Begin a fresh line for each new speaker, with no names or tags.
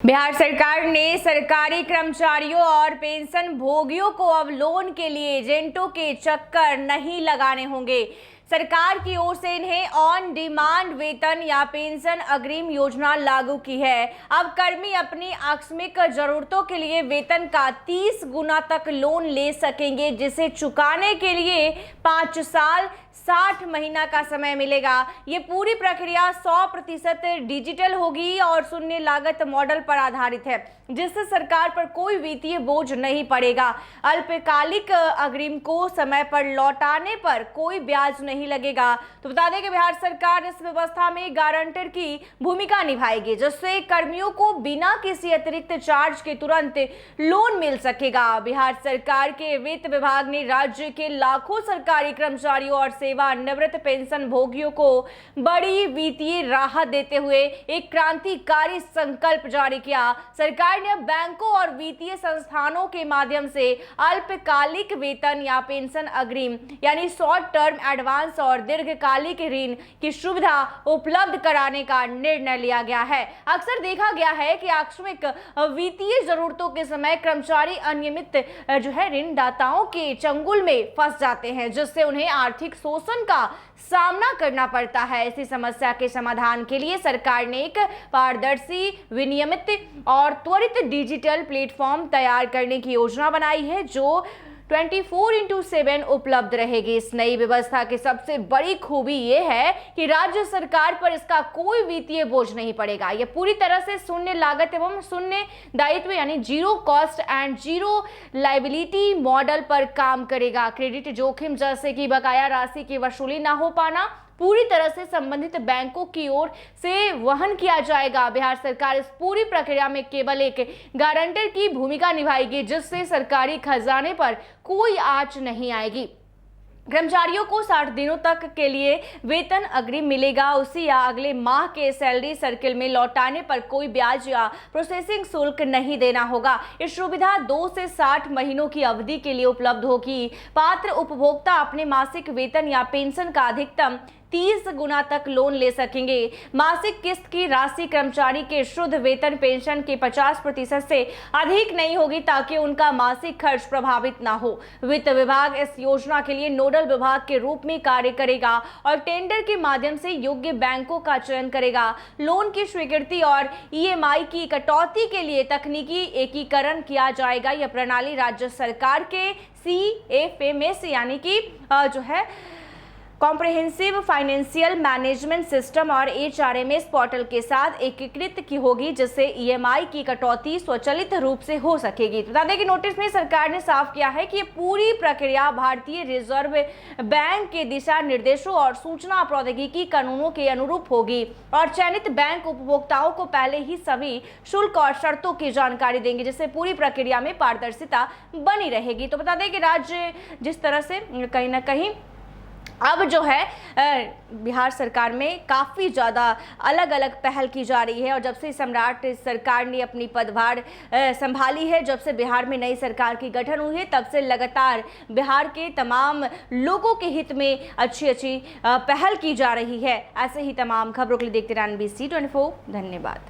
बिहार सरकार ने सरकारी कर्मचारियों और पेंशन भोगियों को अब लोन के लिए एजेंटों के चक्कर नहीं लगाने होंगे। सरकार की ओर से इन्हें ऑन डिमांड वेतन या पेंशन अग्रिम योजना लागू की है। अब कर्मी अपनी आकस्मिक जरूरतों के लिए वेतन का 30 गुना तक लोन ले सकेंगे, जिसे चुकाने के लिए 5 साल 60 महीना का समय मिलेगा। ये पूरी प्रक्रिया 100% डिजिटल होगी और शून्य लागत मॉडल पर आधारित है, जिससे सरकार पर कोई वित्तीय बोझ नहीं पड़ेगा। अल्पकालिक अग्रिम को समय पर लौटाने पर कोई ब्याज नहीं लगेगा। तो बता दें कि बिहार सरकार इस व्यवस्था में गारंटर की भूमिका निभाएगी, जिससे कर्मियों को बिना किसी अतिरिक्त चार्ज के तुरंत लोन मिल सकेगा। बिहार सरकार के वित्त विभाग ने राज्य के लाखों सरकारी कर्मचारियों और सेवानिवृत्त पेंशन भोगियों को बड़ी वित्तीय राहत देते हुए एक क्रांतिकारी संकल्प जारी किया। सरकार ने बैंकों और वित्तीय संस्थानों के माध्यम से अल्पकालिक वेतन या पेंशन अग्रिम यानी शॉर्ट टर्म एडवांस और दीर्घकालिक ऋण की सुविधा उपलब्ध कराने का निर्णय लिया गया है। अक्सर देखा गया है कि आकस्मिक वित्तीय जरूरतों के समय कर्मचारी अनियमित ऋणदाताओं के चंगुल में फंस जाते हैं, जिससे उन्हें आर्थिक शोषण का सामना करना पड़ता है। इसी समस्या के समाधान के लिए सरकार ने एक पारदर्शी, विनियमित और त्वरित डिजिटल प्लेटफॉर्म तैयार करने की योजना बनाई है, जो 24/7 उपलब्ध रहेगी। इस नई व्यवस्था की सबसे बड़ी खूबी यह है कि राज्य सरकार पर इसका कोई वित्तीय बोझ नहीं पड़ेगा। यह पूरी तरह से शून्य लागत एवं शून्य दायित्व यानी zero cost and zero liability model पर काम करेगा। क्रेडिट जोखिम जैसे कि बकाया राशि की वसूली ना हो पाना पूरी तरह से संबंधित बैंकों की ओर से वहन किया जाएगा। बिहार सरकार इस पूरी प्रक्रिया में केवल एक गारंटर की भूमिका निभाएगी, जिससे सरकारी खजाने पर कोई आंच नहीं आएगी। कर्मचारियों को 60 दिनों तक के लिए वेतन अग्रिम मिलेगा। उसी या अगले माह के सैलरी सर्किल में लौटाने पर कोई ब्याज या प्रोसेसिंग शुल्क नहीं देना होगा। ये सुविधा 2 से 60 महीनों की अवधि के लिए उपलब्ध होगी। पात्र उपभोक्ता अपने मासिक वेतन या पेंशन का अधिकतम 30 गुना तक लोन ले सकेंगे। मासिक किस्त की राशि कर्मचारी के शुद्ध वेतन पेंशन के 50% से अधिक नहीं होगी, ताकि उनका मासिक खर्च प्रभावित ना हो। वित्त विभाग इस योजना के लिए नोडल विभाग के रूप में कार्य करेगा और टेंडर के माध्यम से योग्य बैंकों का चयन करेगा। लोन की स्वीकृति और EMI की कटौती के लिए तकनीकी एकीकरण किया जाएगा। यह प्रणाली राज्य सरकार के CFMS यानी कि कॉम्प्रिहेंसिव फाइनेंशियल मैनेजमेंट सिस्टम और HRMS पोर्टल के साथ एकीकृत की होगी, जिससे EMI की कटौती स्वचालित रूप से हो सकेगी। बता दें कि नोटिस में सरकार ने साफ किया है कि ये पूरी प्रक्रिया भारतीय रिजर्व बैंक के दिशा निर्देशों और सूचना प्रौद्योगिकी कानूनों के अनुरूप होगी और चयनित बैंक उपभोक्ताओं को पहले ही सभी शुल्क और शर्तों की जानकारी देंगे, जिससे पूरी प्रक्रिया में पारदर्शिता बनी रहेगी। तो बता दें कि राज्य जिस तरह से कहीं ना कहीं अब बिहार सरकार में काफ़ी ज़्यादा अलग अलग पहल की जा रही है, और जब से सम्राट सरकार ने अपनी पदभार संभाली है, जब से बिहार में नई सरकार की गठन हुई है, तब से लगातार बिहार के तमाम लोगों के हित में अच्छी पहल की जा रही है। ऐसे ही तमाम खबरों के लिए देखते रहें NBC 24। धन्यवाद।